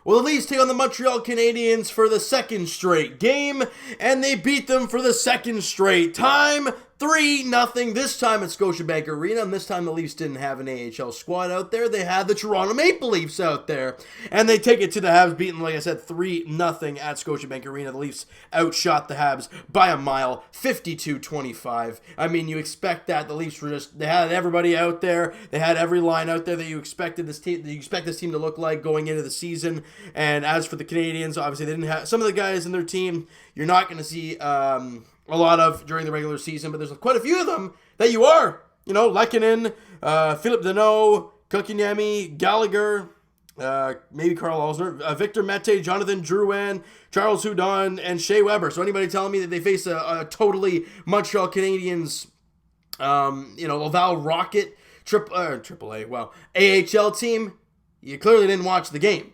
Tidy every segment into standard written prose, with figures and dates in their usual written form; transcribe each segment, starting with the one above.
Well, the Leafs take on the Montreal Canadiens for the second straight game, and they beat them for the second straight time, 3-0, this time at Scotiabank Arena, and this time the Leafs didn't have an AHL squad out there. They had the Toronto Maple Leafs out there, and they take it to the Habs, beating, like I said, 3-0 at Scotiabank Arena. The Leafs outshot the Habs by a mile, 52-25. I mean, you expect that. The Leafs were they had everybody out there. They had every line out there that you expected this team, to look like going into the season. And as for the Canadiens, obviously they didn't have some of the guys in their team you're not going to see a lot of during the regular season, but there's quite a few of them that you are. You know, Lehkonen, Philip Deneau, Kotkaniemi, Gallagher, maybe Carl Alsner, Victor Mete, Jonathan Drouin, Charles Hudon, and Shea Weber. So anybody telling me that they face a totally Montreal Canadiens, Laval Rocket, AHL team, you clearly didn't watch the game.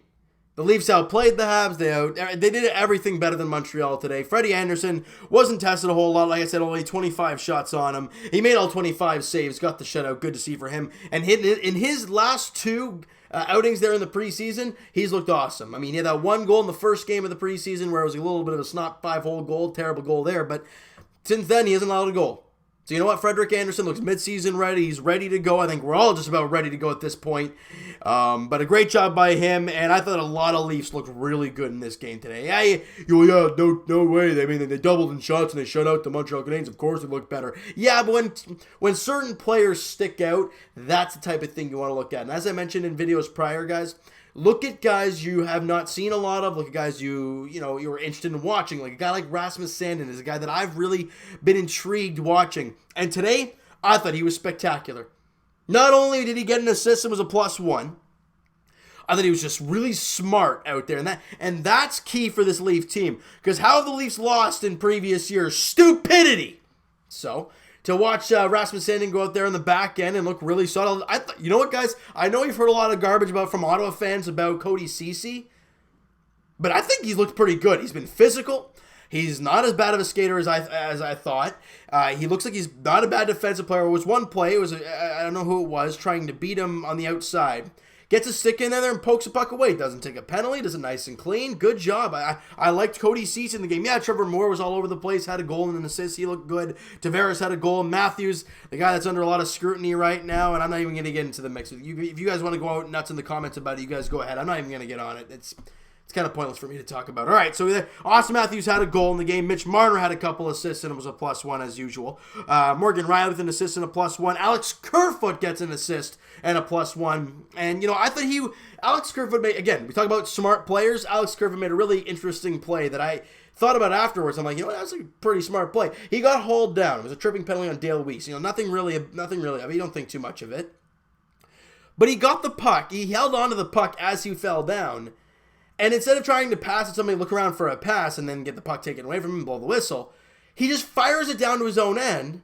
The Leafs outplayed the Habs. They did everything better than Montreal today. Freddie Anderson wasn't tested a whole lot. Like I said, only 25 shots on him. He made all 25 saves, got the shutout. Good to see for him. And in his last two outings there in the preseason, he's looked awesome. I mean, he had that one goal in the first game of the preseason where it was a little bit of a snot 5-hole goal. Terrible goal there. But since then, he hasn't allowed a goal. So you know what? Frederick Anderson looks mid-season ready. He's ready to go. I think we're all just about ready to go at this point. But a great job by him, and I thought a lot of Leafs looked really good in this game today. No way. They doubled in shots and they shut out the Montreal Canadiens. Of course, they look better. Yeah, but when certain players stick out, that's the type of thing you want to look at. And as I mentioned in videos prior, guys, look at guys you have not seen a lot of. Look at guys you're interested in watching. Like a guy like Rasmus Sandin is a guy that I've really been intrigued watching. And today, I thought he was spectacular. Not only did he get an assist and was a +1, I thought he was just really smart out there. And that's key for this Leaf team. Because how have the Leafs lost in previous years? Stupidity! So, to watch Rasmus Sandin go out there on the back end and look really solid. You know what, guys? I know you've heard a lot of garbage from Ottawa fans about Cody Ceci, but I think he's looked pretty good. He's been physical. He's not as bad of a skater as I thought. He looks like he's not a bad defensive player. It was one play. It was I don't know who it was trying to beat him on the outside. Gets a stick in there and pokes a puck away. Doesn't take a penalty. Does it nice and clean. Good job. I liked Cody Ceci in the game. Yeah, Trevor Moore was all over the place. Had a goal and an assist. He looked good. Tavares had a goal. Matthews, the guy that's under a lot of scrutiny right now, and I'm not even going to get into the mix with you. If you guys want to go out nuts in the comments about it, you guys go ahead. I'm not even going to get on it. It's kind of pointless for me to talk about. All right, so Austin Matthews had a goal in the game. Mitch Marner had a couple assists and it was a +1 as usual. Morgan Riley with an assist and a +1. Alex Kerfoot gets an assist and a +1. And, I thought Alex Kerfoot made, again, we talk about smart players. Alex Kerfoot made a really interesting play that I thought about afterwards. I'm like, that's a pretty smart play. He got hauled down. It was a tripping penalty on Dale Weiss. Nothing really. I mean, you don't think too much of it. But he got the puck. He held onto the puck as he fell down. And instead of trying to pass at somebody, look around for a pass, and then get the puck taken away from him and blow the whistle, he just fires it down to his own end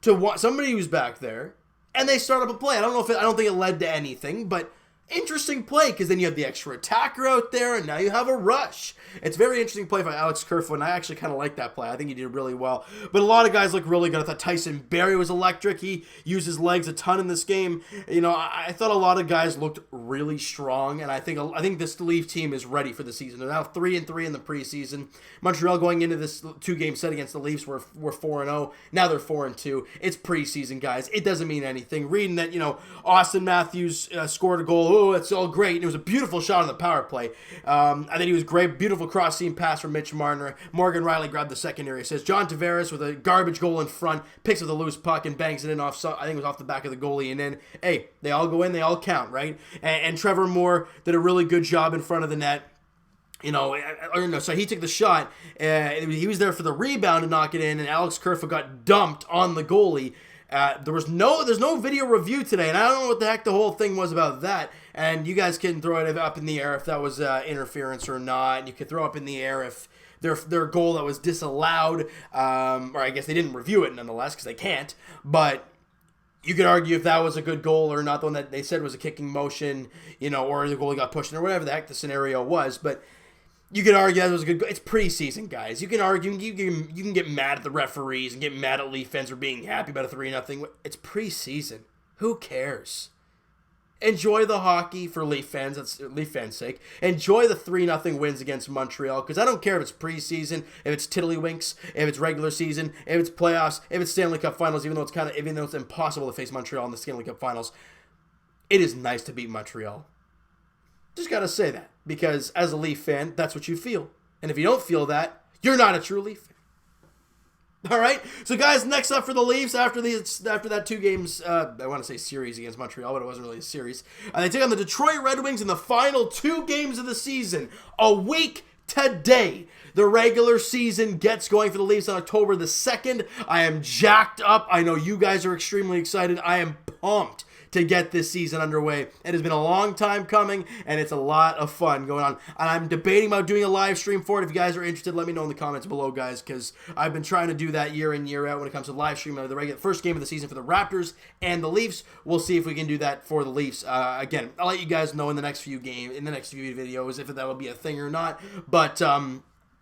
to somebody who's back there, and they start up a play. I don't think it led to anything, but interesting play, because then you have the extra attacker out there, and now you have a rush. It's a very interesting play by Alex Kerfoot, and I actually kind of like that play. I think he did really well. But a lot of guys look really good. I thought Tyson Barrie was electric. He used his legs a ton in this game. I thought a lot of guys looked really strong, and I think this Leaf team is ready for the season. They're now 3-3 in the preseason. Montreal going into this 2-game set against the Leafs were 4-0. Now they're 4-2. It's preseason, guys. It doesn't mean anything. Reading that, Austin Matthews scored a goal. Oh, it's all great. And it was a beautiful shot on the power play. I think he was great. Beautiful cross-seam pass from Mitch Marner. Morgan Riley grabbed the secondary assist. John Tavares with a garbage goal in front, picks up the loose puck and bangs it in off, I think it was off the back of the goalie. And then, hey, they all go in, they all count, right? And Trevor Moore did a really good job in front of the net. So he took the shot. He was there for the rebound to knock it in, and Alex Kerfoot got dumped on the goalie. There's no video review today, and I don't know what the heck the whole thing was about that. And you guys can throw it up in the air if that was interference or not. And you can throw up in the air if their goal that was disallowed, or I guess they didn't review it nonetheless because they can't. But you could argue if that was a good goal or not, the one that they said was a kicking motion, or the goalie got pushed in or whatever the heck the scenario was. But you could argue that was a good goal. It's preseason, guys. You can argue, you can get mad at the referees and get mad at Leaf fans for being happy about a 3-0. It's preseason. Who cares? enjoy the hockey for Leaf fans. That's Leaf fans' sake. Enjoy the 3-0 wins against Montreal, because I don't care if it's preseason, if it's tiddlywinks, if it's regular season, if it's playoffs, if it's Stanley Cup Finals. Even though it's impossible to face Montreal in the Stanley Cup Finals, it is nice to beat Montreal. Just gotta say that, because as a Leaf fan, that's what you feel. And if you don't feel that, you're not a true Leaf fan. All right, so guys, next up for the Leafs after that 2 games, I want to say series against Montreal, but it wasn't really a series. They take on the Detroit Red Wings in the final 2 games of the season. A week today, the regular season gets going for the Leafs on October the 2nd. I am jacked up. I know you guys are extremely excited. I am pumped to get this season underway. It has been a long time coming, and it's a lot of fun going on. And I'm debating about doing a live stream for it. If you guys are interested, let me know in the comments below, guys, because I've been trying to do that year in, year out when it comes to live streaming of the first game of the season for the Raptors and the Leafs. We'll see if we can do that for the Leafs. Again, I'll let you guys know in the next few videos if that will be a thing or not. But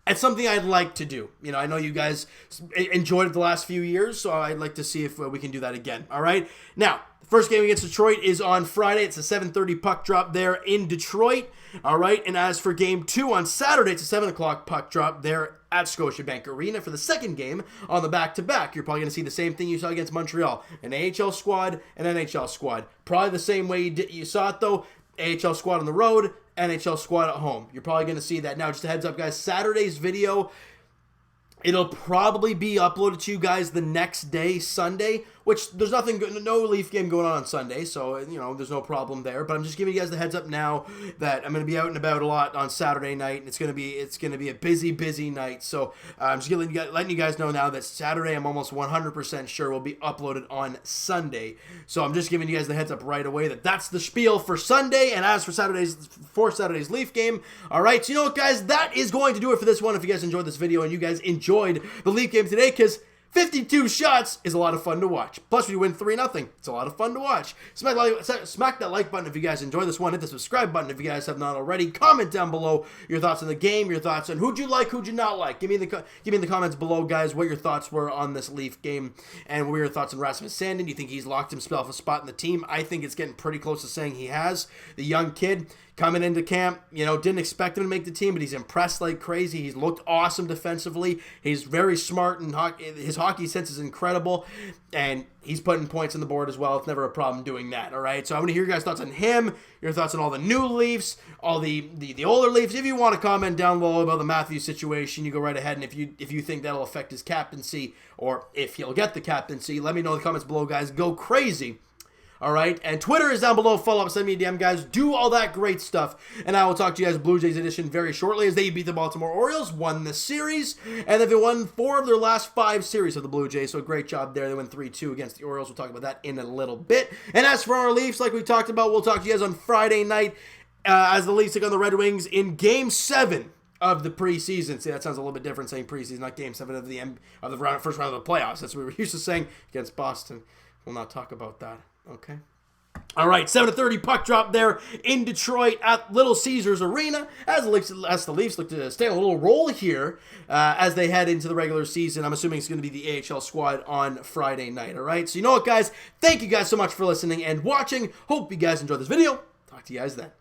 it's something I'd like to do. You know, I know you guys enjoyed it the last few years, so I'd like to see if we can do that again. All right? Now, the first game against Detroit is on Friday. It's a 7:30 puck drop there in Detroit. All right? And as for game 2 on Saturday, it's a 7 o'clock puck drop there at Scotiabank Arena for the second game on the back-to-back. You're probably going to see the same thing you saw against Montreal. An AHL squad, an NHL squad. Probably the same way you saw it, though. AHL squad on the road, NHL squad at home. You're probably going to see that. Now, just a heads up, guys, Saturday's video, it'll probably be uploaded to you guys the next day, Sunday, which there's no Leaf game going on Sunday, so, you know, there's no problem there. But I'm just giving you guys the heads up now that I'm going to be out and about a lot on Saturday night, and it's going to be a busy night. So I'm just letting you guys know now that Saturday, I'm almost 100% sure will be uploaded on Sunday. So I'm just giving you guys the heads up right away that that's the spiel for Sunday. And as for Saturday's Leaf game, all right. So you know what, guys, that is going to do it for this one. If you guys enjoyed this video and you guys enjoyed the Leaf game today, because 52 shots is a lot of fun to watch. Plus, we win 3-0. It's a lot of fun to watch. Smack that like button if you guys enjoy this one. Hit the subscribe button if you guys have not already. Comment down below your thoughts on the game, your thoughts on who'd you like, who'd you not like. Give me in the comments below, guys, what your thoughts were on this Leaf game and what were your thoughts on Rasmus Sandin. Do you think he's locked himself a spot in the team? I think it's getting pretty close to saying he has. The young kid coming into camp, you know, didn't expect him to make the team, but he's impressed like crazy. He's looked awesome defensively. He's very smart, and his hockey sense is incredible, and he's putting points on the board as well. It's never a problem doing that, all right? So I want to hear your guys' thoughts on him, your thoughts on all the new Leafs, all the older Leafs. If you want to comment down below about the Matthews situation, you go right ahead, and if you think that'll affect his captaincy or if he'll get the captaincy, let me know in the comments below, guys. Go crazy. All right, and Twitter is down below. Follow up, send me a DM, guys. Do all that great stuff. And I will talk to you guys Blue Jays edition very shortly as they beat the Baltimore Orioles, won the series, and they've won 4 of their last 5 series of the Blue Jays, so great job there. They won 3-2 against the Orioles. We'll talk about that in a little bit. And as for our Leafs, like we talked about, we'll talk to you guys on Friday night as the Leafs take on the Red Wings in Game 7 of the preseason. See, that sounds a little bit different saying preseason, not Game 7 of the first round of the playoffs. That's what we were used to saying against Boston. We'll not talk about that, okay? All right, 7:30 puck drop there in Detroit at Little Caesars Arena as the Leafs look to stay on a little roll here as they head into the regular season. I'm assuming it's going to be the AHL squad on Friday night, all right? So you know what, guys? Thank you guys so much for listening and watching. Hope you guys enjoyed this video. Talk to you guys then.